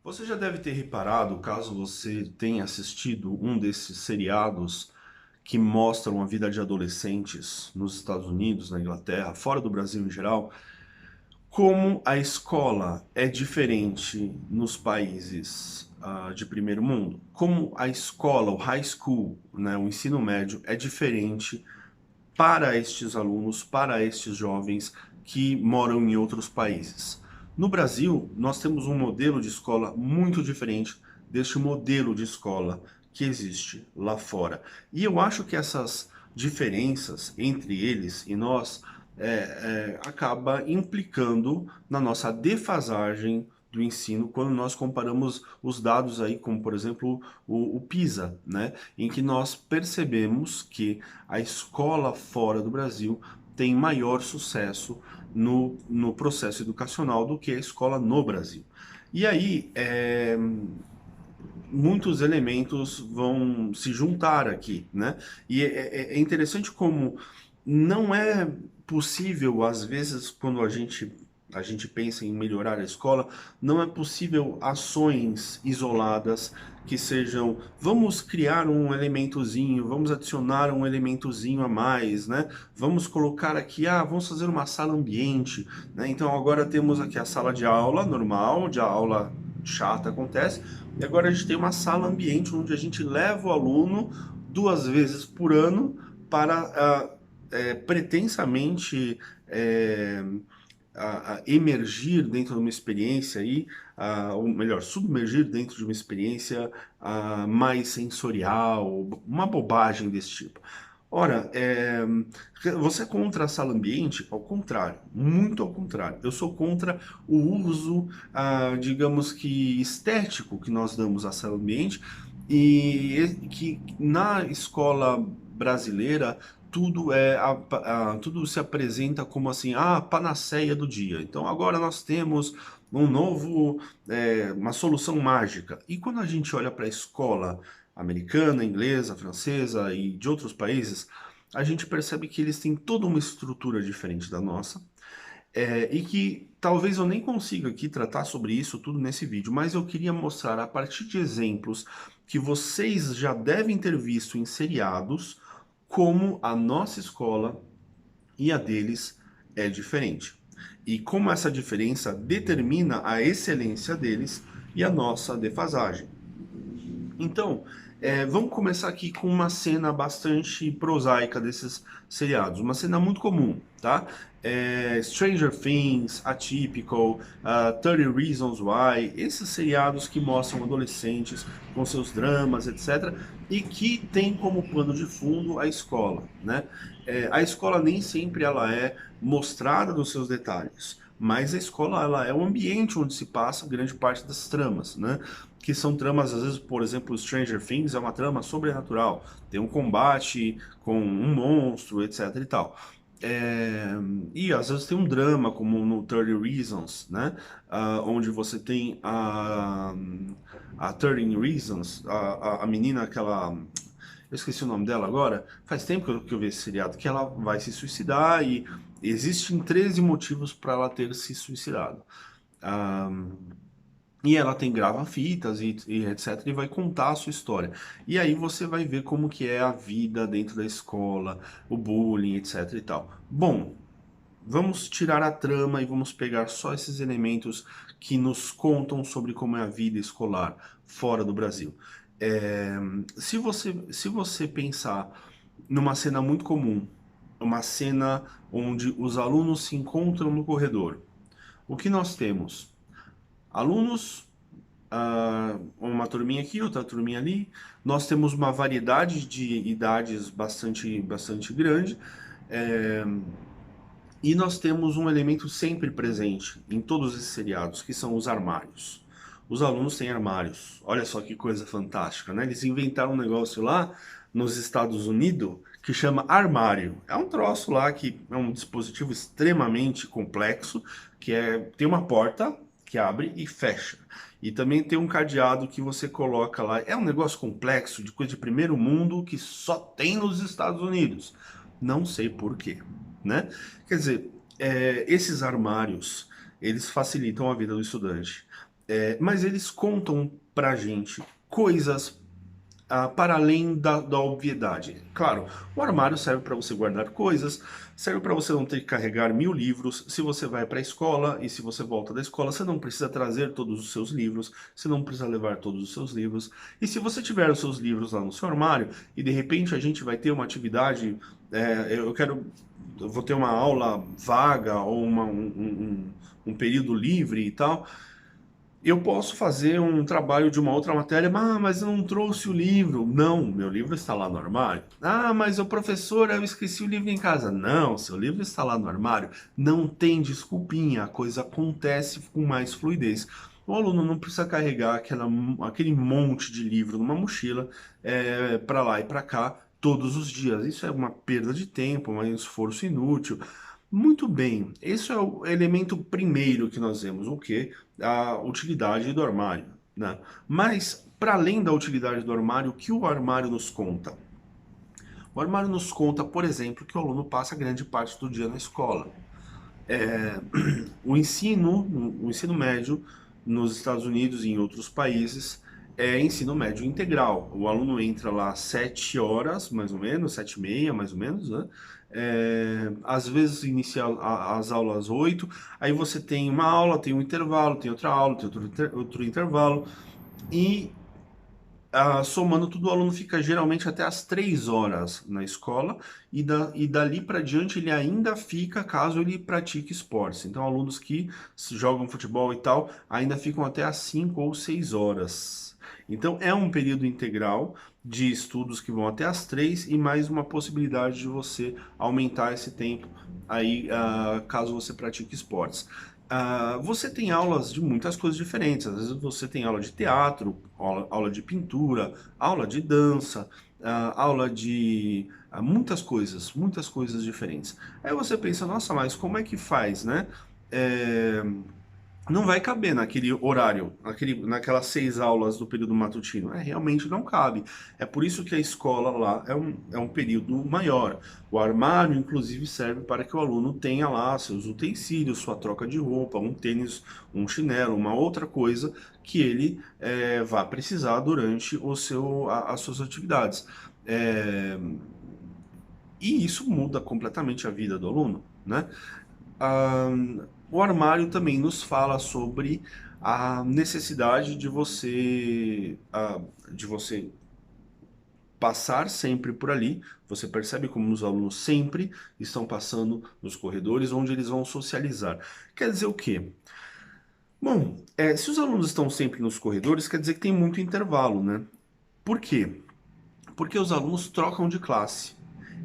Você já deve ter reparado, caso você tenha assistido um desses seriados que mostram a vida de adolescentes nos Estados Unidos, na Inglaterra, fora do Brasil em geral, como a escola é diferente nos países de primeiro mundo. Como a escola, o high school, né, o ensino médio, é diferente para estes alunos, para estes jovens que moram em outros países. No Brasil, nós temos um modelo de escola muito diferente deste modelo de escola que existe lá fora. E eu acho que essas diferenças entre eles e nós acaba implicando na nossa defasagem do ensino quando nós comparamos os dados aí, como por exemplo o PISA, né, em que nós percebemos que a escola fora do Brasil tem maior sucesso no processo educacional do que a escola no Brasil. E aí, muitos elementos vão se juntar aqui, né? E é interessante como não é possível, às vezes, quando a gente pensa em melhorar a escola, não é possível ações isoladas que sejam, vamos criar um elementozinho, vamos adicionar um elementozinho a mais, né? Vamos colocar aqui, vamos fazer uma sala ambiente, né? Então agora temos aqui a sala de aula normal, de aula chata acontece, e agora a gente tem uma sala ambiente onde a gente leva o aluno 2 vezes por ano para pretensamente é, emergir dentro de uma experiência aí, ou melhor, submergir dentro de uma experiência mais sensorial, uma bobagem desse tipo. Ora, você é contra a sala ambiente? Ao contrário, muito ao contrário. Eu sou contra o uso, digamos que estético que nós damos à sala ambiente e que na escola brasileira tudo se apresenta como assim, a panaceia do dia. Então agora nós temos uma solução mágica. E quando a gente olha para a escola americana, inglesa, francesa e de outros países, a gente percebe que eles têm toda uma estrutura diferente da nossa. E que talvez eu nem consiga aqui tratar sobre isso tudo nesse vídeo, mas eu queria mostrar a partir de exemplos que vocês já devem ter visto em seriados, como a nossa escola e a deles é diferente. E como essa diferença determina a excelência deles e a nossa defasagem. Então, vamos começar aqui com uma cena bastante prosaica desses seriados, uma cena muito comum, tá? Stranger Things, Atypical, 30 Reasons Why, esses seriados que mostram adolescentes com seus dramas, etc., e que tem como pano de fundo a escola, né? A escola nem sempre ela é mostrada nos seus detalhes, mas a escola ela é o ambiente onde se passa grande parte das tramas, né? Que são tramas, às vezes, por exemplo, Stranger Things é uma trama sobrenatural, tem um combate com um monstro, etc e tal. É, e às vezes tem um drama, como no 30 Reasons, né? Onde você tem a 30 Reasons, a menina, aquela. Eu esqueci o nome dela agora. Faz tempo que eu vi esse seriado, que ela vai se suicidar e existem 13 motivos para ela ter se suicidado. Ah, e ela tem grava-fitas e etc. E vai contar a sua história. E aí você vai ver como que é a vida dentro da escola, o bullying, etc. e tal. Bom, vamos tirar a trama e vamos pegar só esses elementos que nos contam sobre como é a vida escolar fora do Brasil. É, se você pensar numa cena muito comum, uma cena onde os alunos se encontram no corredor, o que nós temos? Alunos, uma turminha aqui, outra turminha ali. Nós temos uma variedade de idades bastante grande. é, e nós temos um elemento sempre presente em todos esses seriados, que são os armários. Os alunos têm armários. Olha só que coisa fantástica, né? Eles inventaram um negócio lá nos Estados Unidos que chama armário. É um troço lá que é um dispositivo extremamente complexo, tem uma porta que abre e fecha. E também tem um cadeado que você coloca lá. É um negócio complexo, de coisa de primeiro mundo, que só tem nos Estados Unidos. Não sei por quê, né? Quer dizer, esses armários, eles facilitam a vida do estudante. Mas eles contam pra gente coisas para além da obviedade. Claro, o armário serve para você guardar coisas, serve para você não ter que carregar 1000 livros. Se você vai para a escola e se você volta da escola, você não precisa trazer todos os seus livros, você não precisa levar todos os seus livros. E se você tiver os seus livros lá no seu armário e de repente a gente vai ter uma atividade, eu vou ter uma aula vaga ou um período livre e tal. Eu posso fazer um trabalho de uma outra matéria, mas eu não trouxe o livro. Não, meu livro está lá no armário. Ah, mas o professor, eu esqueci o livro em casa. Não, seu livro está lá no armário. Não tem desculpinha, a coisa acontece com mais fluidez. O aluno não precisa carregar aquele monte de livro numa mochila para lá e para cá todos os dias. Isso é uma perda de tempo, um esforço inútil. Muito bem, esse é o elemento primeiro que nós vemos, o quê? A utilidade do armário, né? Mas, para além da utilidade do armário, o que o armário nos conta? O armário nos conta, por exemplo, que o aluno passa grande parte do dia na escola. O ensino médio nos Estados Unidos e em outros países é ensino médio integral. O aluno entra lá 7 horas, mais ou menos, 7h30, mais ou menos, né? Às vezes inicia as aulas 8, aí você tem uma aula, tem um intervalo, tem outra aula, tem outro intervalo, e somando tudo, o aluno fica geralmente até as 3 horas na escola e dali para diante ele ainda fica caso ele pratique esportes. Então, alunos que jogam futebol e tal ainda ficam até as 5 ou 6 horas. Então, é um período integral de estudos que vão até as 3 e mais uma possibilidade de você aumentar esse tempo aí, caso você pratique esportes. Você tem aulas de muitas coisas diferentes. Às vezes você tem aula de teatro, aula de pintura, aula de dança, aula de muitas coisas diferentes. Aí você pensa, nossa, mas como é que faz, né? É, não vai caber naquele horário, naquelas 6 aulas do período matutino. Realmente não cabe. É por isso que a escola lá é um período maior. O armário, inclusive, serve para que o aluno tenha lá seus utensílios, sua troca de roupa, um tênis, um chinelo, uma outra coisa que ele vá precisar durante as suas atividades. É, e isso muda completamente a vida do aluno, né? Ah, o armário também nos fala sobre a necessidade de você passar sempre por ali. Você percebe como os alunos sempre estão passando nos corredores onde eles vão socializar. Quer dizer o quê? Bom, se os alunos estão sempre nos corredores, quer dizer que tem muito intervalo, né? Por quê? Porque os alunos trocam de classe.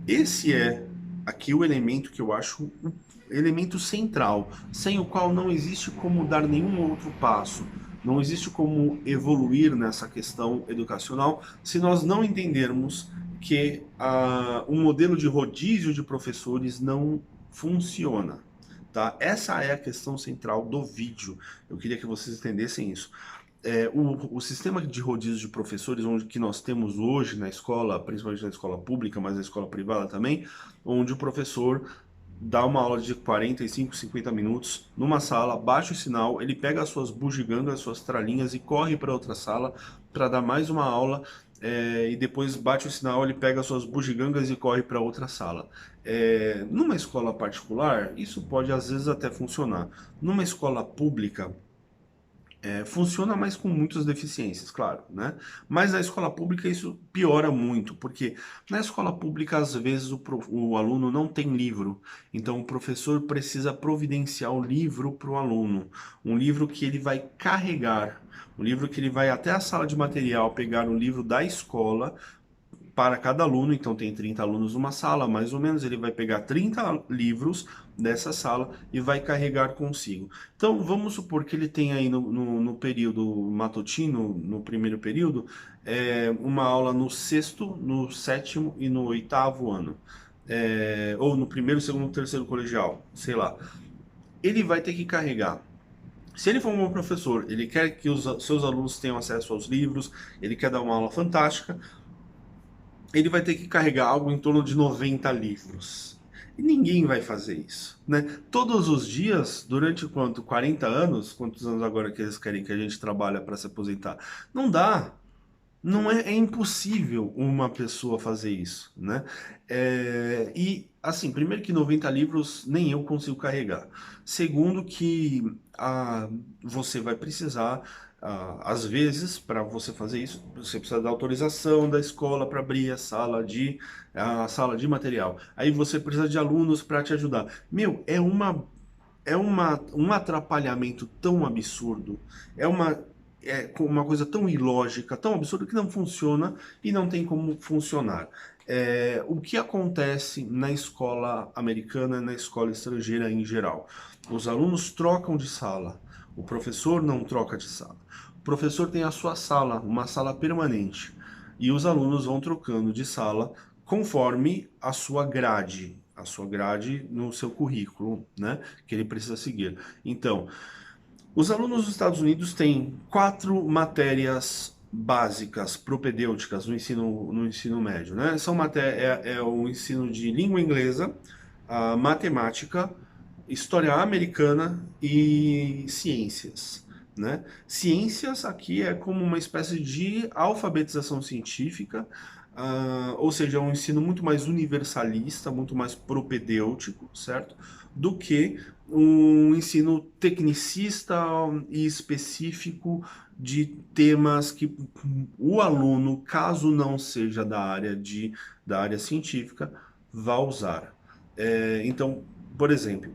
Esse é aqui o elemento que eu acho o elemento central, sem o qual não existe como dar nenhum outro passo, não existe como evoluir nessa questão educacional se nós não entendermos que o modelo de rodízio de professores não funciona. Tá? Essa é a questão central do vídeo. Eu queria que vocês entendessem isso. O sistema de rodízio de professores que nós temos hoje na escola, principalmente na escola pública, mas na escola privada também, onde o professor dá uma aula de 45, 50 minutos numa sala, baixa o sinal, ele pega as suas bugigangas, as suas tralinhas e corre para outra sala para dar mais uma aula, e depois bate o sinal, ele pega as suas bugigangas e corre para outra sala. Numa escola particular, isso pode às vezes até funcionar. Numa escola pública, funciona, mas com muitas deficiências, claro, né? Mas na escola pública isso piora muito, porque na escola pública às vezes o aluno não tem livro, então o professor precisa providenciar o livro para o aluno, um livro que ele vai carregar, um livro que ele vai até a sala de material pegar o livro da escola para cada aluno, então tem 30 alunos numa sala, mais ou menos, ele vai pegar 30 livros dessa sala e vai carregar consigo. Então, vamos supor que ele tem aí no período matutino, no primeiro período, uma aula no sexto, no sétimo e no oitavo ano. Ou no primeiro, segundo, terceiro colegial, sei lá. Ele vai ter que carregar. Se ele for um bom professor, ele quer que os seus alunos tenham acesso aos livros, ele quer dar uma aula fantástica, ele vai ter que carregar algo em torno de 90 livros. E ninguém vai fazer isso, né? Todos os dias, durante quanto? 40 anos? Quantos anos agora que eles querem que a gente trabalhe para se aposentar? Não dá. Não é, é impossível uma pessoa fazer isso, né? E, assim, primeiro que 90 livros nem eu consigo carregar. Segundo que você vai precisar, às vezes, para você fazer isso, você precisa da autorização da escola para abrir a sala de material. Aí você precisa de alunos para te ajudar. Meu, um atrapalhamento tão absurdo, uma coisa tão ilógica, tão absurda que não funciona e não tem como funcionar. O que acontece na escola americana e na escola estrangeira em geral? Os alunos trocam de sala, o professor não troca de sala. O professor tem a sua sala, uma sala permanente, e os alunos vão trocando de sala conforme a sua grade no seu currículo, né, que ele precisa seguir. Então, os alunos dos Estados Unidos têm 4 matérias básicas propedêuticas no ensino médio, né? É o ensino de língua inglesa, a matemática, história americana e ciências, né? Ciências aqui é como uma espécie de alfabetização científica, ou seja, é um ensino muito mais universalista, muito mais propedêutico, certo? Do que um ensino tecnicista e específico de temas que o aluno, caso não seja da área científica, vá usar. Então, por exemplo,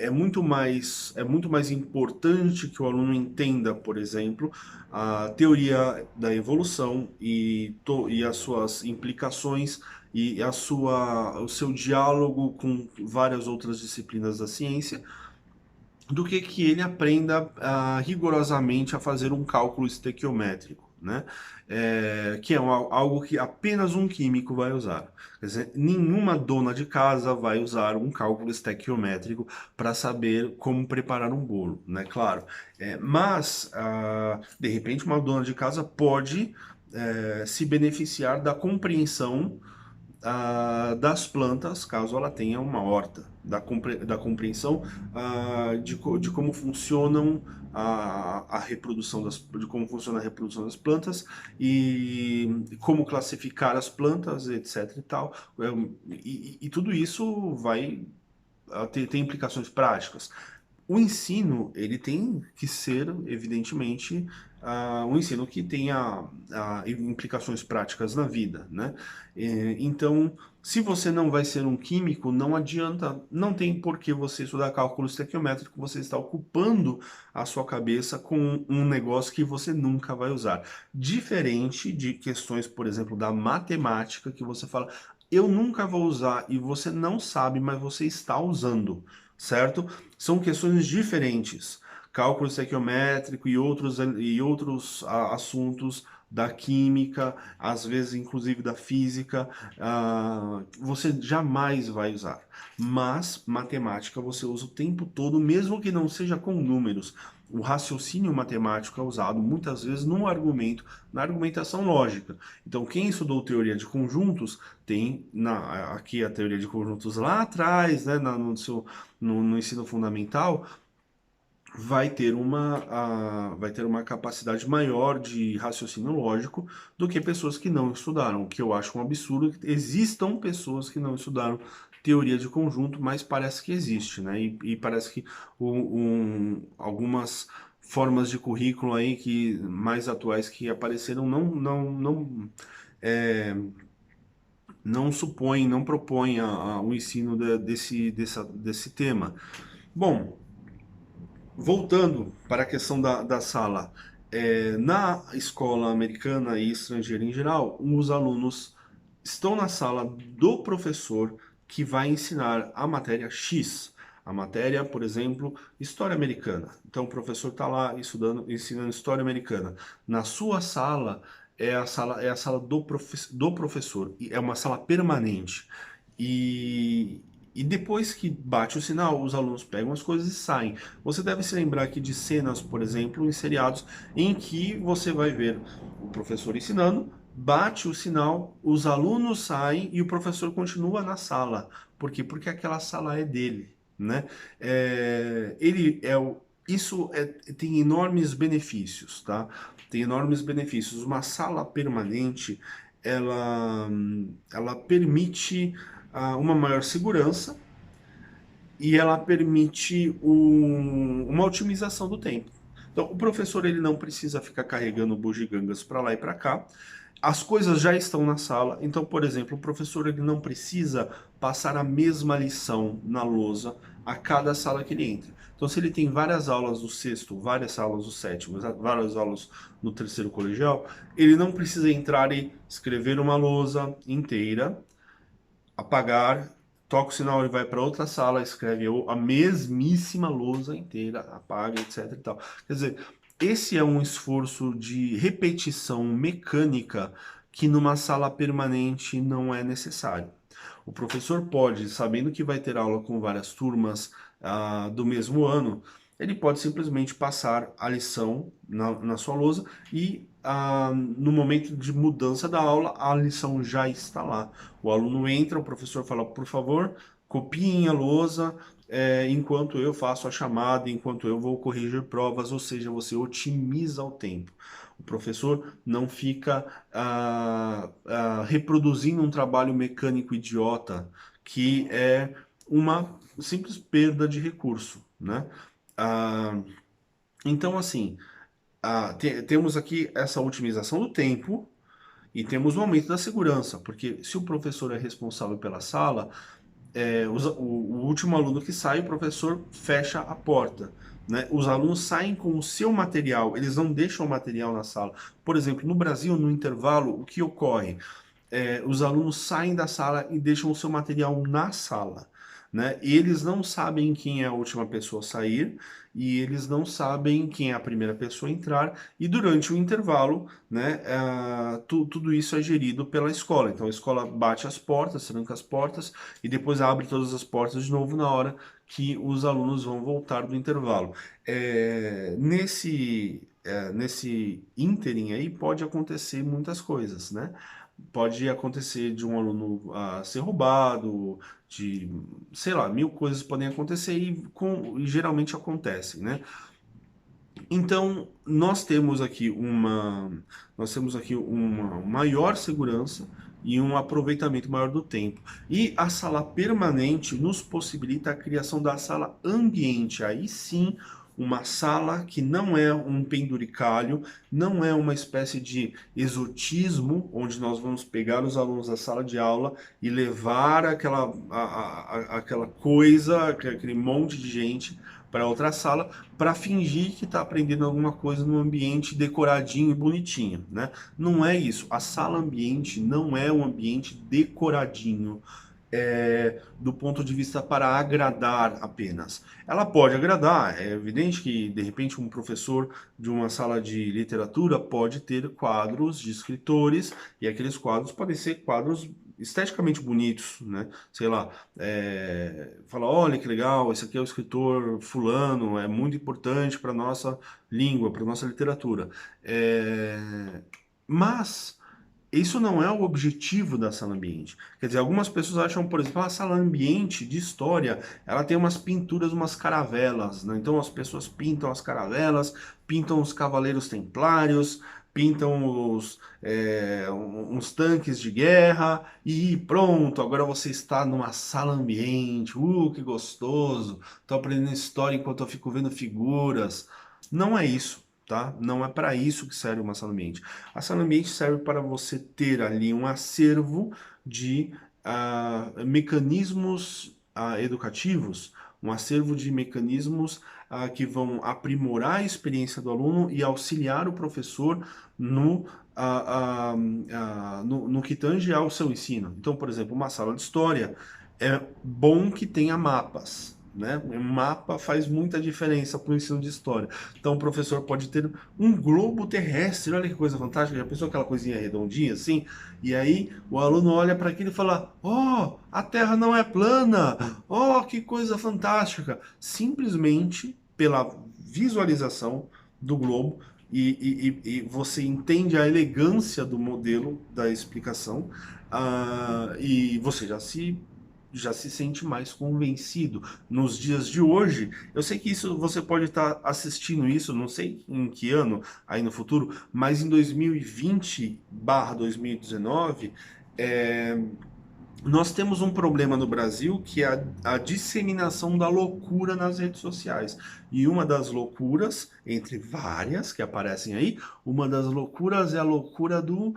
é muito mais importante que o aluno entenda, por exemplo, a teoria da evolução e as suas implicações e o seu diálogo com várias outras disciplinas da ciência, do que ele aprenda rigorosamente a fazer um cálculo estequiométrico, né? Que é algo que apenas um químico vai usar. Quer dizer, nenhuma dona de casa vai usar um cálculo estequiométrico para saber como preparar um bolo, né? Claro. Mas, de repente, uma dona de casa pode se beneficiar da compreensão das plantas, caso ela tenha uma horta, da compreensão de como funcionam a reprodução de como funciona a reprodução das plantas e como classificar as plantas, etc. e tal. E tudo isso vai ter implicações práticas. O ensino, ele tem que ser, evidentemente, um ensino que tenha implicações práticas na vida, né? Então, se você não vai ser um químico, não adianta, não tem por que você estudar cálculo estequiométrico, você está ocupando a sua cabeça com um negócio que você nunca vai usar. Diferente de questões, por exemplo, da matemática, que você fala, eu nunca vou usar, e você não sabe, mas você está usando, certo? São questões diferentes. Cálculo estequiométrico e outros assuntos da química, às vezes inclusive da física, você jamais vai usar. Mas matemática você usa o tempo todo, mesmo que não seja com números. O raciocínio matemático é usado muitas vezes no argumento, na argumentação lógica. Então, quem estudou teoria de conjuntos tem aqui a teoria de conjuntos lá atrás, né, no ensino fundamental, vai ter uma capacidade maior de raciocínio lógico do que pessoas que não estudaram, o que eu acho um absurdo que existam pessoas que não estudaram teoria de conjunto, mas parece que existe, né? E parece que algumas formas de currículo aí que mais atuais que apareceram é, não supõem, não propõem o ensino desse tema. Bom, voltando para a questão da sala, na escola americana e estrangeira em geral, os alunos estão na sala do professor que vai ensinar a matéria X. A matéria, por exemplo, História Americana. Então o professor está lá ensinando História Americana. Na sua sala é a sala do professor. E é uma sala permanente. E depois que bate o sinal, os alunos pegam as coisas e saem. Você deve se lembrar aqui de cenas, por exemplo, em seriados, em que você vai ver o professor ensinando, bate o sinal, os alunos saem e o professor continua na sala. Por quê? Porque aquela sala é dele, né? Ele é o, tem enormes benefícios, tá? Tem enormes benefícios. Uma sala permanente, ela permite uma maior segurança e ela permite uma otimização do tempo. Então, o professor ele não precisa ficar carregando bugigangas para lá e para cá. As coisas já estão na sala. Então, por exemplo, o professor ele não precisa passar a mesma lição na lousa a cada sala que ele entra. Então, se ele tem várias aulas do sexto, várias aulas do sétimo, várias aulas no terceiro colegial, ele não precisa entrar e escrever uma lousa inteira, apagar, toca o sinal, ele vai para outra sala, escreve a mesmíssima lousa inteira, apaga, etc e tal. Quer dizer, esse é um esforço de repetição mecânica que numa sala permanente não é necessário. O professor pode, sabendo que vai ter aula com várias turmas do mesmo ano, ele pode simplesmente passar a lição na sua lousa e no momento de mudança da aula, a lição já está lá. O aluno entra, o professor fala, por favor, copiem a lousa, enquanto eu faço a chamada, enquanto eu vou corrigir provas, ou seja, você otimiza o tempo. O professor não fica reproduzindo um trabalho mecânico idiota, que é uma simples perda de recurso, né? Ah, então, assim, temos aqui essa otimização do tempo e temos o aumento da segurança, porque se o professor é responsável pela sala, o último aluno que sai, o professor fecha a porta. Né? Os alunos saem com o seu material, eles não deixam o material na sala. Por exemplo, no Brasil, no intervalo, o que ocorre? Os alunos saem da sala e deixam o seu material na sala. Né? E eles não sabem quem é a última pessoa a sair e eles não sabem quem é a primeira pessoa a entrar. E durante o intervalo, né, tudo isso é gerido pela escola. Então a escola bate as portas, tranca as portas e depois abre todas as portas de novo na hora que os alunos vão voltar do intervalo. Nesse ínterim aí pode acontecer muitas coisas, né? Pode acontecer de um aluno ser roubado, de, sei lá, mil coisas podem acontecer e geralmente acontecem, né? Então, nós temos aqui uma maior segurança e um aproveitamento maior do tempo. E a sala permanente nos possibilita a criação da sala ambiente. Aí sim, uma sala que não é um penduricalho, não é uma espécie de exotismo, onde nós vamos pegar os alunos da sala de aula e levar aquela coisa, aquele monte de gente para outra sala, para fingir que está aprendendo alguma coisa num ambiente decoradinho e bonitinho, né? Não é isso. A sala ambiente não é um ambiente decoradinho. Do ponto de vista para agradar apenas. Ela pode agradar, é evidente que de repente um professor de uma sala de literatura pode ter quadros de escritores e aqueles quadros podem ser quadros esteticamente bonitos, né? Sei lá, fala, olha que legal, esse aqui é o escritor fulano, é muito importante para nossa língua, para nossa literatura. Mas isso não é o objetivo da sala ambiente. Quer dizer, algumas pessoas acham, por exemplo, a sala ambiente de história, ela tem umas pinturas, umas caravelas, né? Então as pessoas pintam as caravelas, pintam os cavaleiros templários, pintam uns tanques de guerra e pronto, agora você está numa sala ambiente, que gostoso, estou aprendendo história enquanto eu fico vendo figuras. Não é isso. Tá? Não é para isso que serve uma sala ambiente. A sala ambiente serve para você ter ali um acervo de mecanismos educativos, um acervo de mecanismos que vão aprimorar a experiência do aluno e auxiliar o professor no que tange ao seu ensino. Então, por exemplo, uma sala de história é bom que tenha mapas. Né? Um mapa faz muita diferença para o ensino de história. Então, o professor pode ter um globo terrestre, olha que coisa fantástica. Já pensou aquela coisinha redondinha assim? E aí o aluno olha para aquilo e fala: Oh, a Terra não é plana! Oh, que coisa fantástica! Simplesmente pela visualização do globo, e você entende a elegância do modelo da explicação, e você já se sente mais convencido. Nos dias de hoje, eu sei que isso você pode estar assistindo isso, não sei em que ano, aí no futuro, mas em 2020/2019, nós temos um problema no Brasil que é a disseminação da loucura nas redes sociais. E uma das loucuras, entre várias que aparecem aí, uma das loucuras é a loucura do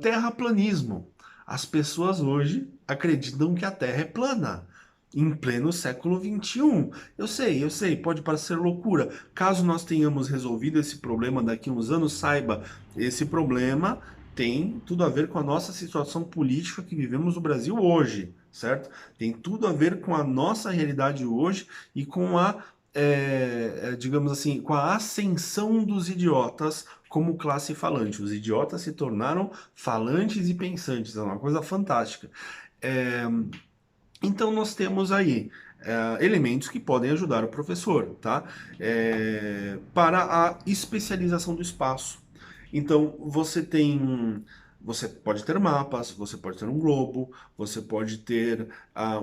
terraplanismo. As pessoas hoje acreditam que a Terra é plana. Em pleno século XXI. Eu sei, pode parecer loucura. Caso nós tenhamos resolvido esse problema daqui a uns anos, saiba, esse problema tem tudo a ver com a nossa situação política que vivemos no Brasil hoje, certo? Tem tudo a ver com a nossa realidade hoje e com digamos assim, com a ascensão dos idiotas como classe falante. Os idiotas se tornaram falantes e pensantes, é uma coisa fantástica. É, então nós temos aí elementos que podem ajudar o professor, tá? Para a especialização do espaço. Então você pode ter mapas, você pode ter um globo, você pode ter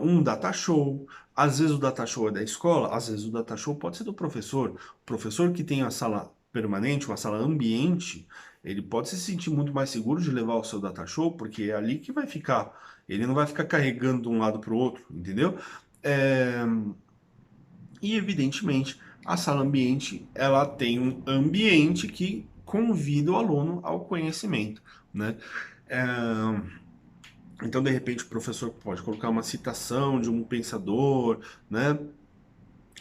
um data show. Às vezes o data show é da escola, às vezes o data show pode ser do professor. O professor que tem a sala permanente, uma sala ambiente, ele pode se sentir muito mais seguro de levar o seu data show, porque é ali que vai ficar. Ele não vai ficar carregando de um lado para o outro, entendeu? É, E evidentemente a sala ambiente ela tem um ambiente que convida o aluno ao conhecimento, né? É, Então de repente o professor pode colocar uma citação de um pensador, né?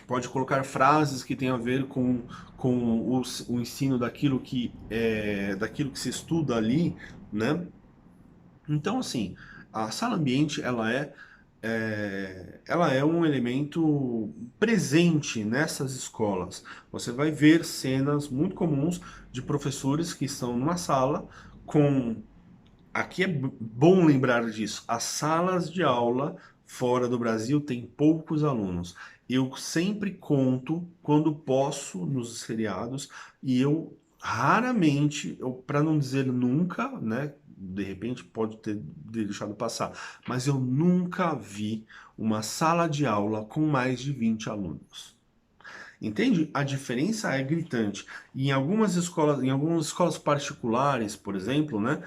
Pode colocar frases que têm a ver com o ensino daquilo que se estuda ali, né? Então, assim, a sala ambiente, ela é um elemento presente nessas escolas. Você vai ver cenas muito comuns de professores que estão numa sala com... Aqui é bom lembrar disso. As salas de aula fora do Brasil têm poucos alunos. Eu sempre conto quando posso nos feriados e eu raramente, para não dizer nunca, né? De repente pode ter deixado passar, mas eu nunca vi uma sala de aula com mais de 20 alunos. Entende? A diferença é gritante. E em algumas escolas particulares, por exemplo, né,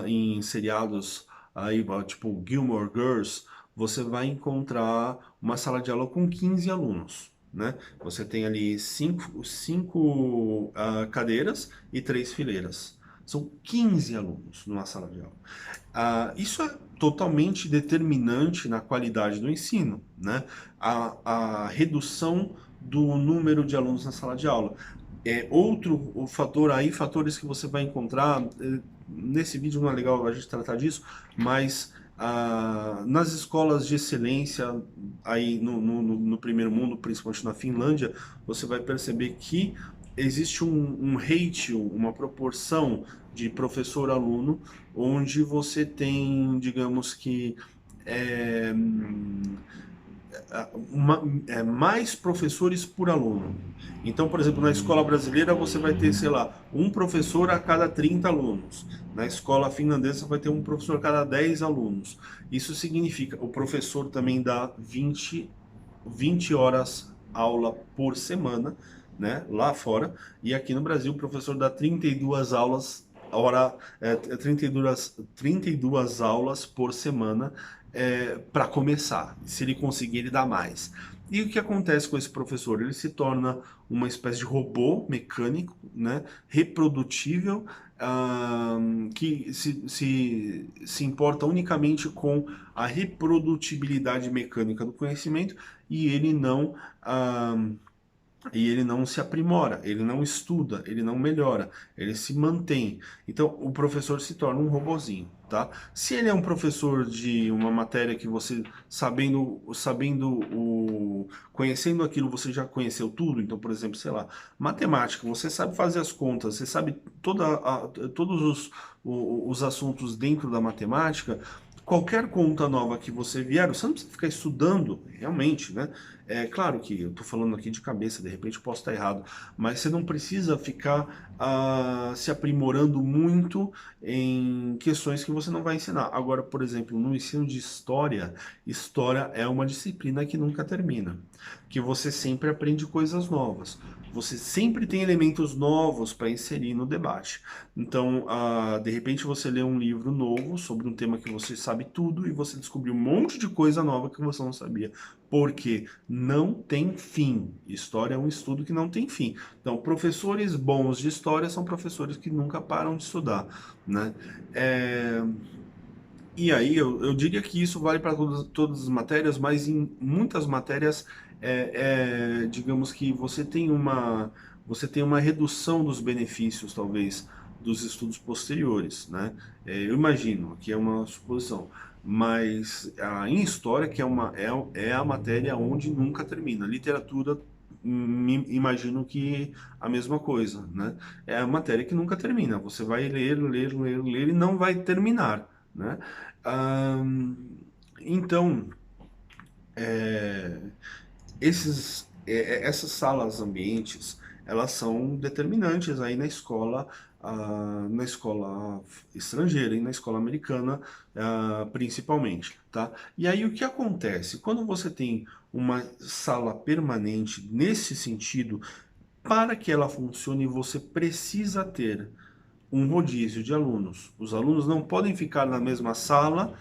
em seriados aí, tipo Gilmore Girls, você vai encontrar uma sala de aula com 15 alunos. Né? Você tem ali cinco cadeiras e 3 fileiras. São 15 alunos numa sala de aula. Isso é totalmente determinante na qualidade do ensino, né? A redução do número de alunos na sala de aula. Outro o fator aí, fatores que você vai encontrar, nesse vídeo não é legal a gente tratar disso, mas nas escolas de excelência aí no primeiro mundo, principalmente na Finlândia, você vai perceber que existe um ratio, uma proporção de professor-aluno, onde você tem, digamos que, é, mais professores por aluno. Então, por exemplo, na escola brasileira você vai ter, sei lá, um professor a cada 30 alunos. Na escola finlandesa vai ter um professor a cada 10 alunos. Isso significa, o professor também dá 20 horas aula por semana, né, lá fora, e aqui no Brasil o professor dá 32 aulas, 32 aulas por semana para começar. Se ele conseguir, ele dá mais. E o que acontece com esse professor? Ele se torna uma espécie de robô mecânico, né, reprodutível, que se importa unicamente com a reprodutibilidade mecânica do conhecimento e ele não se aprimora, ele não estuda, ele não melhora, ele se mantém. Então, o professor se torna um robozinho, tá? Se ele é um professor de uma matéria que você, conhecendo aquilo, você já conheceu tudo, então, por exemplo, sei lá, matemática, você sabe fazer as contas, você sabe todos os assuntos dentro da matemática, qualquer conta nova que você vier, você não precisa ficar estudando, realmente, né? É claro que eu estou falando aqui de cabeça, de repente eu posso estar errado, mas você não precisa ficar se aprimorando muito em questões que você não vai ensinar. Agora, por exemplo, no ensino de história, história é uma disciplina que nunca termina, que você sempre aprende coisas novas. Você sempre tem elementos novos para inserir no debate. Então, de repente, você lê um livro novo sobre um tema que você sabe tudo e você descobriu um monte de coisa nova que você não sabia. Porque não tem fim. História é um estudo que não tem fim. Então, professores bons de história são professores que nunca param de estudar, né? É, e aí, eu diria que isso vale para todas as matérias, mas em muitas matérias, digamos que você tem uma redução dos benefícios, talvez, dos estudos posteriores, né? Eu imagino, que é uma suposição, mas em história, que é a matéria onde nunca termina. Literatura, imagino que a mesma coisa, né? É a matéria que nunca termina. Você vai ler, ler, ler, ler e não vai terminar, né? Ahn, então, é, essas salas ambientes, elas são determinantes aí na escola, na escola estrangeira e na escola americana, principalmente, tá? E aí o que acontece? Quando você tem uma sala permanente nesse sentido, para que ela funcione, você precisa ter um rodízio de alunos. Os alunos não podem ficar na mesma sala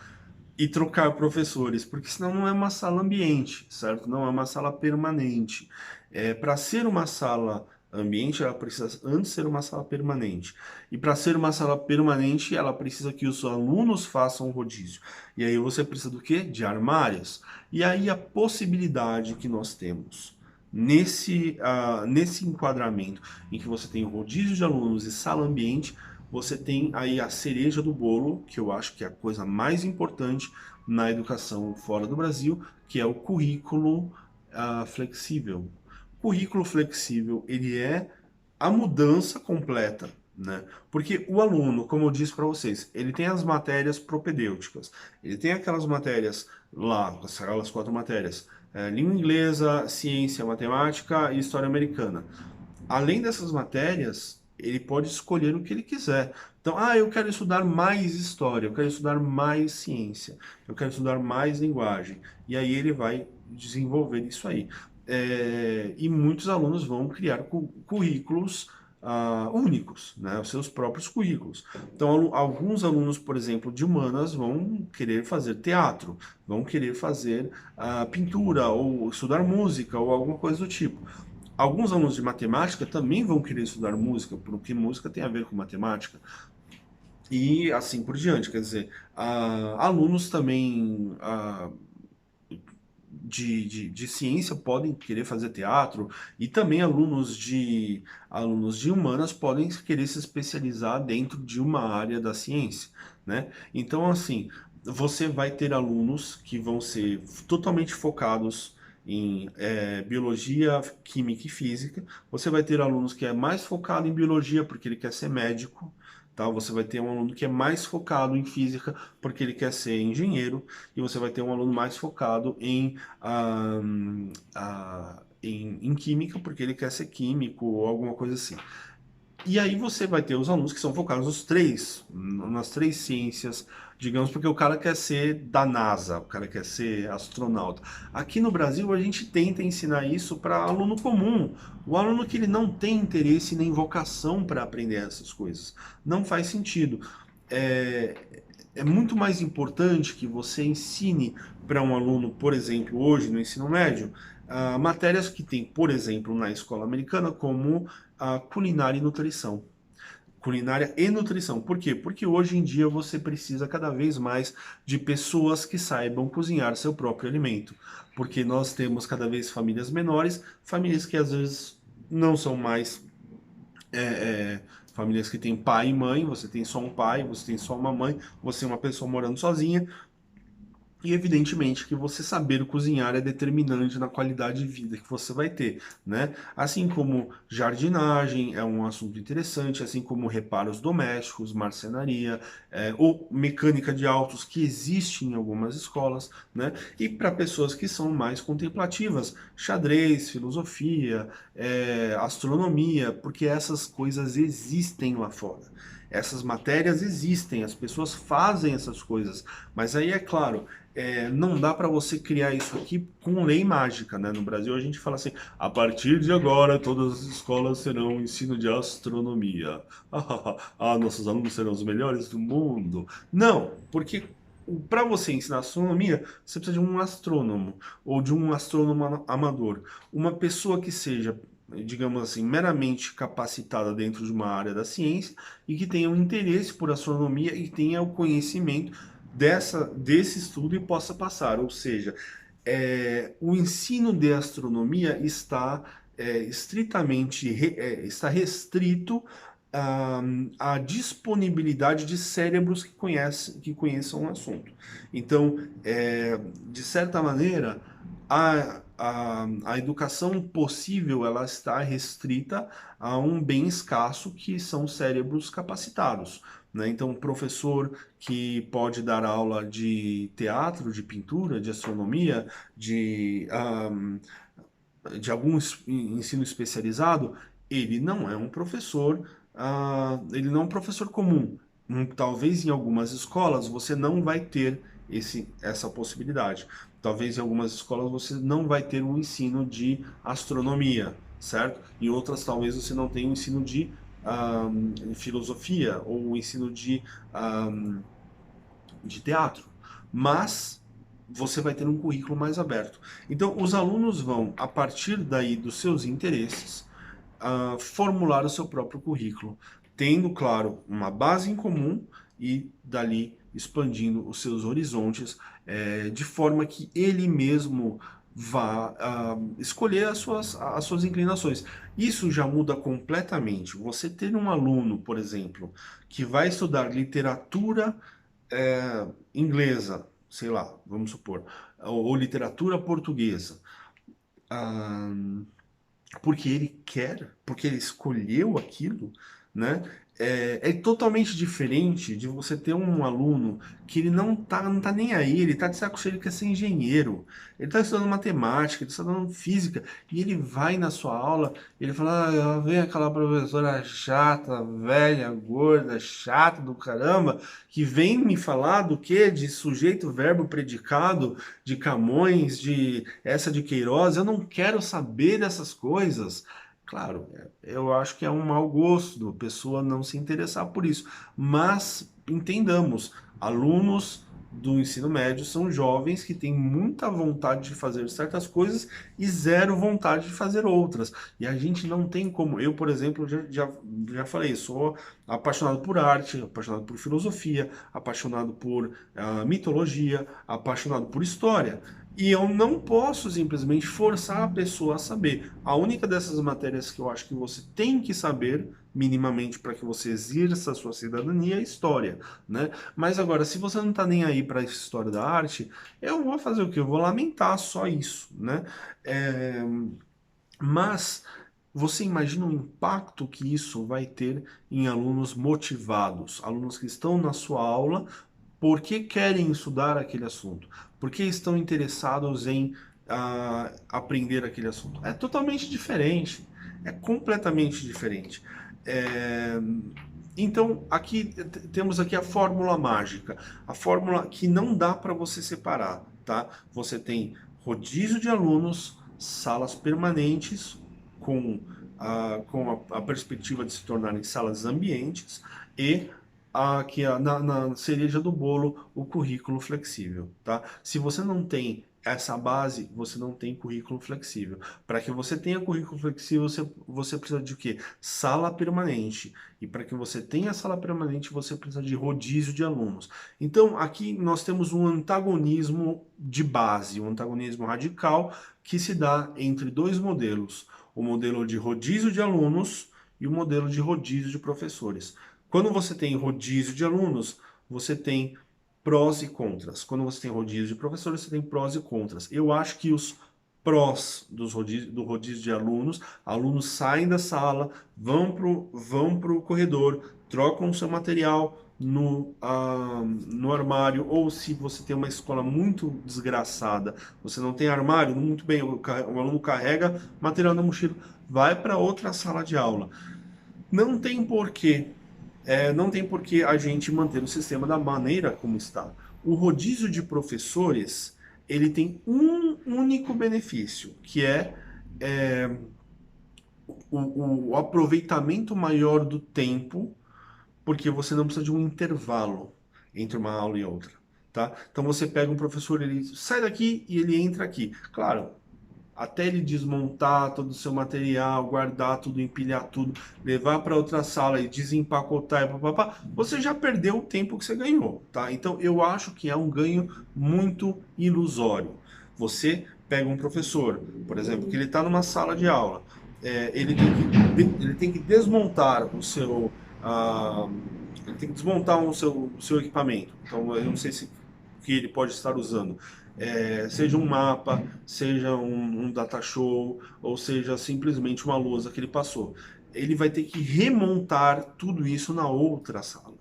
e trocar professores, porque senão não é uma sala ambiente, certo? Não é uma sala permanente. Para ser uma sala ambiente, ela precisa antes ser uma sala permanente. E para ser uma sala permanente, ela precisa que os alunos façam rodízio. E aí você precisa do quê? De armários. E aí a possibilidade que nós temos nesse enquadramento em que você tem rodízio de alunos e sala ambiente, você tem aí a cereja do bolo, que eu acho que é a coisa mais importante na educação fora do Brasil, que é o currículo flexível. O currículo flexível, ele é a mudança completa, né? Porque o aluno, como eu disse para vocês, ele tem as matérias propedêuticas, ele tem aquelas matérias lá, aquelas 4 matérias, língua inglesa, ciência, matemática e história americana. Além dessas matérias, ele pode escolher o que ele quiser. Então, eu quero estudar mais história, eu quero estudar mais ciência, eu quero estudar mais linguagem. E aí ele vai desenvolver isso aí. E muitos alunos vão criar currículos únicos, né? Os seus próprios currículos. Então, alguns alunos, por exemplo, de humanas vão querer fazer teatro, vão querer fazer pintura, ou estudar música, ou alguma coisa do tipo. Alguns alunos de matemática também vão querer estudar música, porque música tem a ver com matemática, e assim por diante. Quer dizer, alunos também de ciência podem querer fazer teatro, e também alunos de humanas podem querer se especializar dentro de uma área da ciência, né? Então, assim, você vai ter alunos que vão ser totalmente focados em biologia, química e física. Você vai ter alunos que é mais focado em biologia porque ele quer ser médico, tá? Você vai ter um aluno que é mais focado em física porque ele quer ser engenheiro, e você vai ter um aluno mais focado em química porque ele quer ser químico ou alguma coisa assim. E aí você vai ter os alunos que são focados nas três ciências, digamos, porque o cara quer ser da NASA, o cara quer ser astronauta. Aqui no Brasil a gente tenta ensinar isso para aluno comum, o aluno que ele não tem interesse nem vocação para aprender essas coisas. Não faz sentido. É muito mais importante que você ensine para um aluno, por exemplo, hoje no ensino médio, matérias que tem, por exemplo, na escola americana, como a culinária e nutrição. Culinária e nutrição. Por quê? Porque hoje em dia você precisa cada vez mais de pessoas que saibam cozinhar seu próprio alimento. Porque nós temos cada vez famílias menores, famílias que às vezes não são mais é, é, famílias que têm pai e mãe, você tem só um pai, você tem só uma mãe, você é uma pessoa morando sozinha, E evidentemente que você saber cozinhar é determinante na qualidade de vida que você vai ter, né? Assim como jardinagem é um assunto interessante, assim como reparos domésticos, marcenaria, ou mecânica de autos que existe em algumas escolas, né? E para pessoas que são mais contemplativas, xadrez, filosofia, astronomia, porque essas coisas existem lá fora. Essas matérias existem, as pessoas fazem essas coisas, mas aí é claro, não dá para você criar isso aqui com lei mágica, né? No Brasil a gente fala assim, a partir de agora todas as escolas terão ensino de astronomia. Nossos alunos serão os melhores do mundo. Não, porque para você ensinar astronomia, você precisa de um astrônomo ou de um astrônomo amador. Uma pessoa que seja, digamos assim, meramente capacitada dentro de uma área da ciência e que tenha um interesse por astronomia e tenha o conhecimento desse estudo e possa passar. Ou seja, o ensino de astronomia está está restrito à disponibilidade de cérebros que conheçam o assunto. Então, de certa maneira, a educação possível ela está restrita a um bem escasso que são cérebros capacitados, né? Então, um professor que pode dar aula de teatro, de pintura, de astronomia, de algum ensino especializado, ele não é um professor, ele não é um professor comum. Talvez em algumas escolas você não vai ter essa possibilidade. Talvez em algumas escolas você não vai ter um ensino de astronomia, certo? Em outras talvez você não tenha um ensino de filosofia ou um ensino de teatro. Mas você vai ter um currículo mais aberto. Então, os alunos vão, a partir daí dos seus interesses, formular o seu próprio currículo, tendo, claro, uma base em comum e dali expandindo os seus horizontes, de forma que ele mesmo vá escolher as suas inclinações. Isso já muda completamente. Você ter um aluno, por exemplo, que vai estudar literatura inglesa, sei lá, vamos supor, ou literatura portuguesa, ah, porque ele quer, porque ele escolheu aquilo, né? É totalmente diferente de você ter um aluno que ele não tá nem aí, ele tá de saco cheio, ele quer ser engenheiro, ele tá estudando matemática, ele tá estudando física, e ele vai na sua aula, ele fala, vem aquela professora chata, velha, gorda, chata do caramba, que vem me falar do quê? De sujeito, verbo, predicado, de Camões, de essa de Queiroz, eu não quero saber dessas coisas. Claro, eu acho que é um mau gosto a pessoa não se interessar por isso, mas entendamos, alunos do ensino médio são jovens que têm muita vontade de fazer certas coisas e zero vontade de fazer outras. E a gente não tem como. Eu, por exemplo, já falei, sou apaixonado por arte, apaixonado por filosofia, apaixonado por mitologia, apaixonado por história. E eu não posso simplesmente forçar a pessoa a saber. A única dessas matérias que eu acho que você tem que saber minimamente para que você exerça a sua cidadania é a história, né? Mas agora, se você não está nem aí para a história da arte, eu vou fazer o quê? Eu vou lamentar só isso, né? É, mas você imagina o impacto que isso vai ter em alunos motivados, alunos que estão na sua aula porque querem estudar aquele assunto, porque estão interessados em aprender aquele assunto. É totalmente diferente, é completamente diferente. É, Então, aqui temos aqui a fórmula mágica, a fórmula que não dá para você separar, tá? Você tem rodízio de alunos, salas permanentes com a perspectiva de se tornarem salas ambientes e aqui na cereja do bolo o currículo flexível, tá? Se você não tem essa base, você não tem currículo flexível. Para que você tenha currículo flexível, você precisa de quê? Sala permanente. E para que você tenha sala permanente, você precisa de rodízio de alunos. Então, aqui nós temos um antagonismo de base, um antagonismo radical que se dá entre dois modelos: o modelo de rodízio de alunos e o modelo de rodízio de professores. Quando você tem rodízio de alunos, você tem prós e contras. Quando você tem rodízio de professores, você tem prós e contras. Eu acho que os prós do rodízio de alunos saem da sala, vão pro corredor, trocam o seu material no armário, ou se você tem uma escola muito desgraçada, você não tem armário, muito bem, o aluno carrega material na mochila, vai para outra sala de aula. Não tem porquê não tem por que a gente manter o sistema da maneira como está. O rodízio de professores, ele tem um único benefício, que é o aproveitamento maior do tempo, porque você não precisa de um intervalo entre uma aula e outra, tá? Então você pega um professor, ele sai daqui e ele entra aqui. Claro, até ele desmontar todo o seu material, guardar tudo, empilhar tudo, levar para outra sala e desempacotar e papapá, você já perdeu o tempo que você ganhou, tá? Então eu acho que é um ganho muito ilusório. Você pega um professor, por exemplo, que ele está numa sala de aula, ele tem que desmontar o seu, ah, ele tem que desmontar o seu equipamento. Então eu não sei se que ele pode estar usando seja um mapa, seja um data show, ou seja simplesmente uma lousa que ele passou. Ele vai ter que remontar tudo isso na outra sala.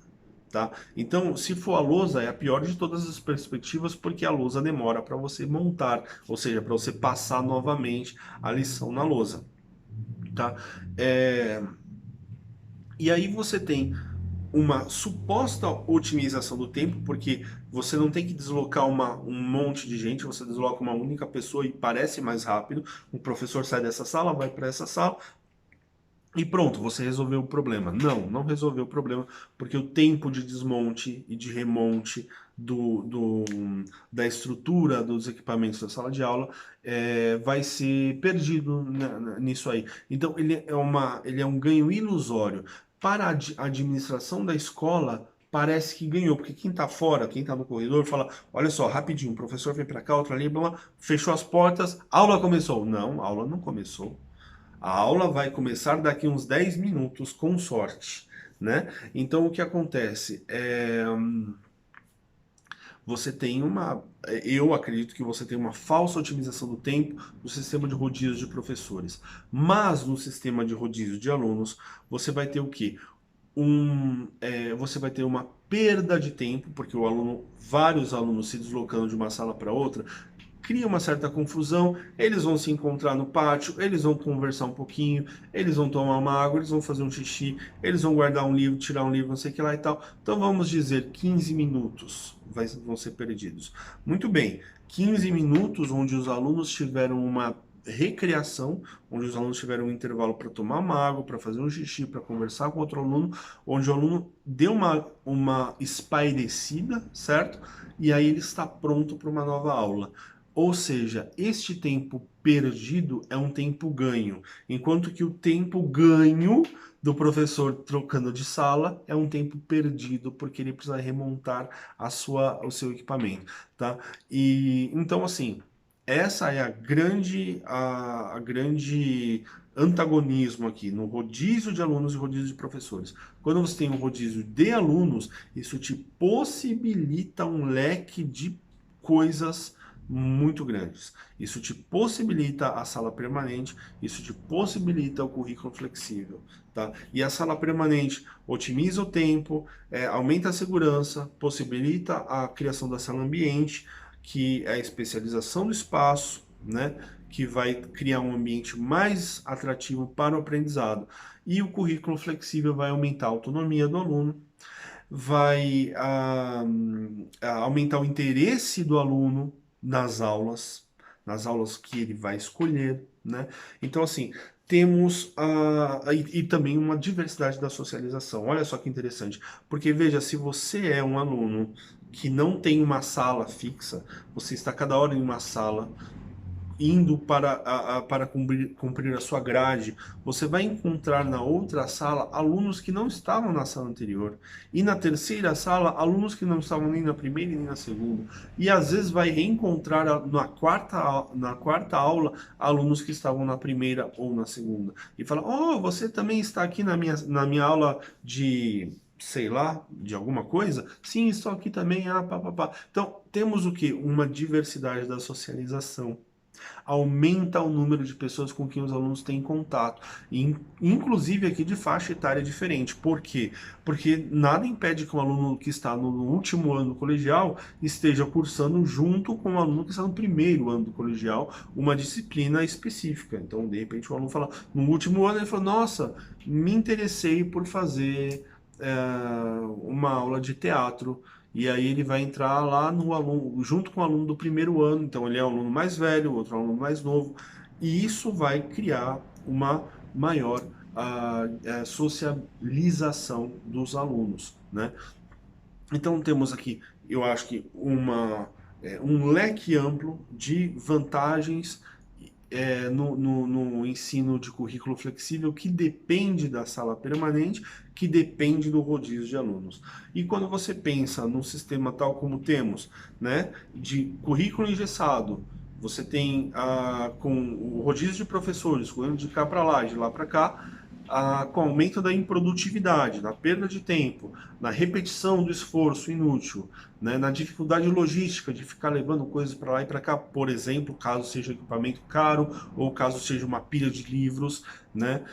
Tá? Então, se for a lousa, é a pior de todas as perspectivas, porque a lousa demora para você montar, ou seja, para você passar novamente a lição na lousa. Tá? É... E aí você tem uma suposta otimização do tempo, porque você não tem que deslocar um monte de gente, você desloca uma única pessoa e parece mais rápido. O professor sai dessa sala, vai para essa sala e pronto, você resolveu o problema. Não, não resolveu o problema, porque o tempo de desmonte e de remonte da estrutura dos equipamentos da sala de aula vai ser perdido nisso aí. Então, ele é um ganho ilusório. Para a administração da escola, parece que ganhou, porque quem está fora, quem está no corredor, fala: olha só, rapidinho, o professor vem para cá, outro ali, blá, blá, fechou as portas, aula começou. Não, a aula não começou. A aula vai começar daqui uns 10 minutos, com sorte, né? Então, o que acontece? Você tem eu acredito que você tem uma falsa otimização do tempo no sistema de rodízio de professores. Mas no sistema de rodízio de alunos, você vai ter o quê? Você vai ter uma perda de tempo, porque vários alunos se deslocando de uma sala para outra, cria uma certa confusão, eles vão se encontrar no pátio, eles vão conversar um pouquinho, eles vão tomar uma água, eles vão fazer um xixi, eles vão guardar um livro, tirar um livro, não sei o que lá e tal. Então vamos dizer 15 minutos vão ser perdidos. Muito bem, 15 minutos onde os alunos tiveram uma recreação, onde os alunos tiveram um intervalo para tomar uma água, para fazer um xixi, para conversar com outro aluno, onde o aluno deu uma espairecida, certo? E aí ele está pronto para uma nova aula. Ou seja, este tempo perdido é um tempo ganho, enquanto que o tempo ganho do professor trocando de sala é um tempo perdido, porque ele precisa remontar o seu equipamento, tá? E então assim, essa é a grande antagonismo aqui no rodízio de alunos e rodízio de professores. Quando você tem um rodízio de alunos, isso te possibilita um leque de coisas muito grandes. Isso te possibilita a sala permanente, isso te possibilita o currículo flexível, tá? E a sala permanente otimiza o tempo, aumenta a segurança, possibilita a criação da sala ambiente, que é a especialização do espaço, né? Que vai criar um ambiente mais atrativo para o aprendizado. E o currículo flexível vai aumentar a autonomia do aluno, vai aumentar o interesse do aluno nas aulas que ele vai escolher, né? Então, assim, temos e também uma diversidade da socialização. Olha só que interessante, porque veja, se você é um aluno que não tem uma sala fixa, você está cada hora em uma sala, indo para cumprir a sua grade, você vai encontrar na outra sala alunos que não estavam na sala anterior. E na terceira sala, alunos que não estavam nem na primeira nem na segunda. E às vezes vai reencontrar na quarta aula alunos que estavam na primeira ou na segunda. E fala: oh, você também está aqui na minha aula sei lá, de alguma coisa? Sim, estou aqui também, pá, pá, pá. Então, temos o quê? Uma diversidade da socialização. Aumenta o número de pessoas com quem os alunos têm contato, inclusive aqui de faixa etária diferente. Por quê? Porque nada impede que um aluno que está no último ano do colegial esteja cursando junto com um aluno que está no primeiro ano do colegial uma disciplina específica. Então, de repente, o aluno fala, no último ano ele falou, nossa, me interessei por fazer uma aula de teatro. E aí ele vai entrar lá no aluno, junto com o aluno do primeiro ano, então ele é um aluno mais velho, outro é um aluno mais novo, e isso vai criar uma maior socialização dos alunos, né? Então temos aqui, eu acho que um leque amplo de vantagens no ensino de currículo flexível que depende da sala permanente, que depende do rodízio de alunos. E quando você pensa num sistema tal como temos, né, de currículo engessado, você tem com o rodízio de professores, correndo de cá para lá, de lá para cá, com o aumento da improdutividade, da perda de tempo, na repetição do esforço inútil, né, na dificuldade logística de ficar levando coisas para lá e para cá, por exemplo, caso seja equipamento caro ou caso seja uma pilha de livros, né,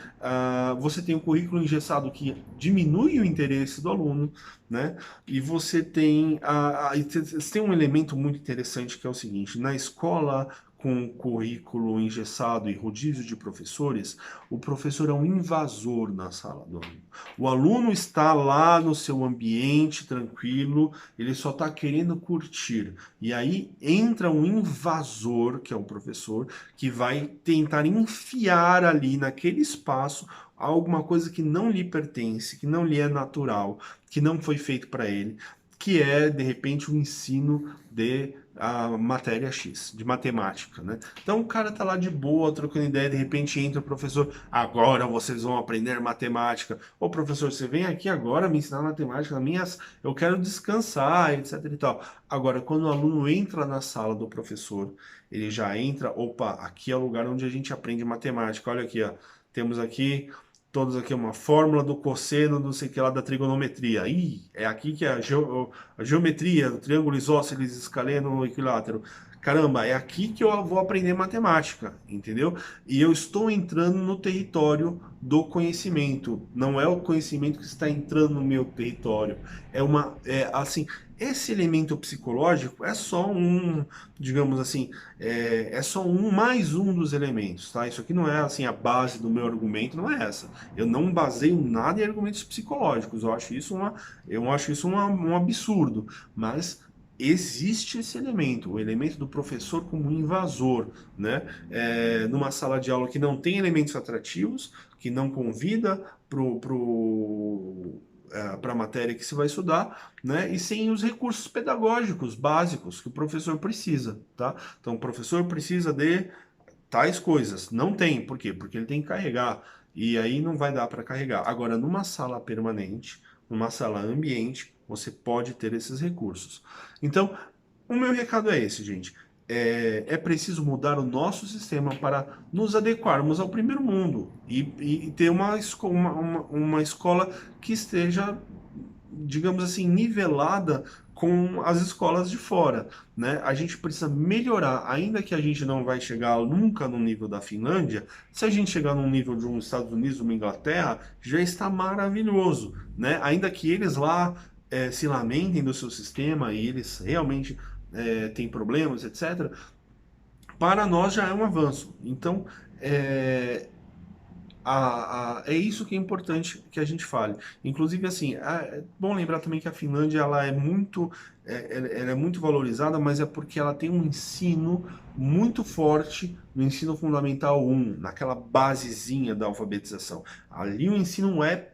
você tem um currículo engessado que diminui o interesse do aluno, né, e você tem, você tem um elemento muito interessante que é o seguinte, na escola com currículo engessado e rodízio de professores, o professor é um invasor na sala do aluno. O aluno está lá no seu ambiente tranquilo, ele só está querendo curtir. E aí entra um invasor, que é o professor, que vai tentar enfiar ali naquele espaço alguma coisa que não lhe pertence, que não lhe é natural, que não foi feito para ele, que é, de repente, o ensino de a matéria X, de matemática, né? Então o cara tá lá de boa, trocando ideia, de repente entra o professor, agora vocês vão aprender matemática. Ô professor, você vem aqui agora me ensinar matemática, eu quero descansar, etc e tal. Agora, quando o aluno entra na sala do professor, ele já entra, opa, aqui é o lugar onde a gente aprende matemática. Olha aqui, ó, temos aqui todos aqui uma fórmula do cosseno, não sei o que lá, da trigonometria. Ih, é aqui que é a geometria, do triângulo isósceles, escaleno, equilátero. Caramba, é aqui que eu vou aprender matemática, entendeu? E eu estou entrando no território do conhecimento. Não é o conhecimento que está entrando no meu território. Assim, esse elemento psicológico é só digamos assim, é só mais um dos elementos, tá? Isso aqui não é assim a base do meu argumento, não é essa. Eu não baseio nada em argumentos psicológicos. Eu acho isso um absurdo. Mas existe esse elemento, o elemento do professor como invasor, né? Numa sala de aula que não tem elementos atrativos, que não convida para a matéria que se vai estudar, né? E sem os recursos pedagógicos básicos que o professor precisa, tá? Então, o professor precisa de tais coisas. Não tem, por quê? Porque ele tem que carregar. E aí não vai dar para carregar. Agora, numa sala permanente, numa sala ambiente, você pode ter esses recursos. Então, o meu recado é esse, gente. É preciso mudar o nosso sistema para nos adequarmos ao primeiro mundo e ter uma escola que esteja, digamos assim, nivelada com as escolas de fora, né? A gente precisa melhorar, ainda que a gente não vai chegar nunca no nível da Finlândia, se a gente chegar no nível de um Estados Unidos, uma Inglaterra, já está maravilhoso, né? Ainda que eles lá se lamentem do seu sistema e eles realmente têm problemas, etc., para nós já é um avanço. Então, é, é isso que é importante que a gente fale. Inclusive, assim, é bom lembrar também que a Finlândia ela ela é muito valorizada, mas é porque ela tem um ensino muito forte no ensino fundamental 1, naquela basezinha da alfabetização. Ali o ensino é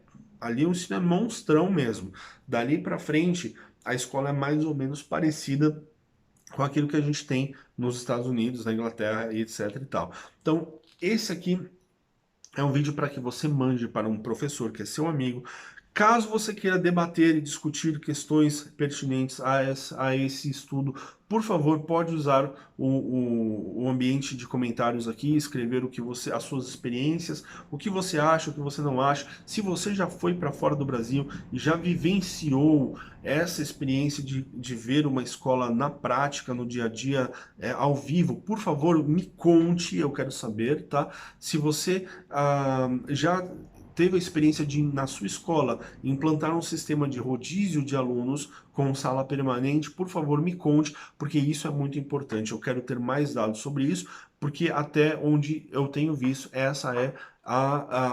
monstrão mesmo. Dali para frente, a escola é mais ou menos parecida com aquilo que a gente tem nos Estados Unidos, na Inglaterra e etc e tal. Então, esse aqui é um vídeo para que você mande para um professor que é seu amigo, Caso você queira debater e discutir questões pertinentes a esse estudo, por favor, pode usar o ambiente de comentários aqui, escrever o que você, as suas experiências, o que você acha, o que você não acha. Se você já foi para fora do Brasil e já vivenciou essa experiência de ver uma escola na prática, no dia a dia, ao vivo, por favor, me conte, eu quero saber, tá? Se você já teve a experiência de, na sua escola, implantar um sistema de rodízio de alunos com sala permanente, por favor, me conte, porque isso é muito importante. Eu quero ter mais dados sobre isso, porque até onde eu tenho visto, essa é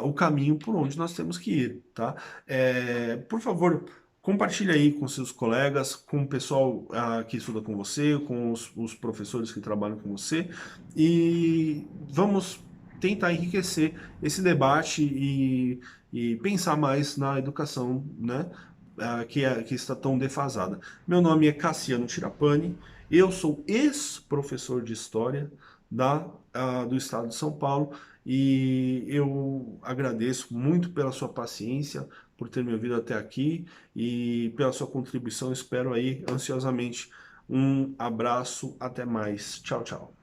o caminho por onde nós temos que ir, tá? Por favor, compartilhe aí com seus colegas, com o pessoal que estuda com você, com os professores que trabalham com você, e vamos tentar enriquecer esse debate e pensar mais na educação, né, que está tão defasada. Meu nome é Cassiano Tirapani, eu sou ex-professor de História do Estado de São Paulo e eu agradeço muito pela sua paciência, por ter me ouvido até aqui e pela sua contribuição. Espero aí ansiosamente. Um abraço, até mais. Tchau, tchau.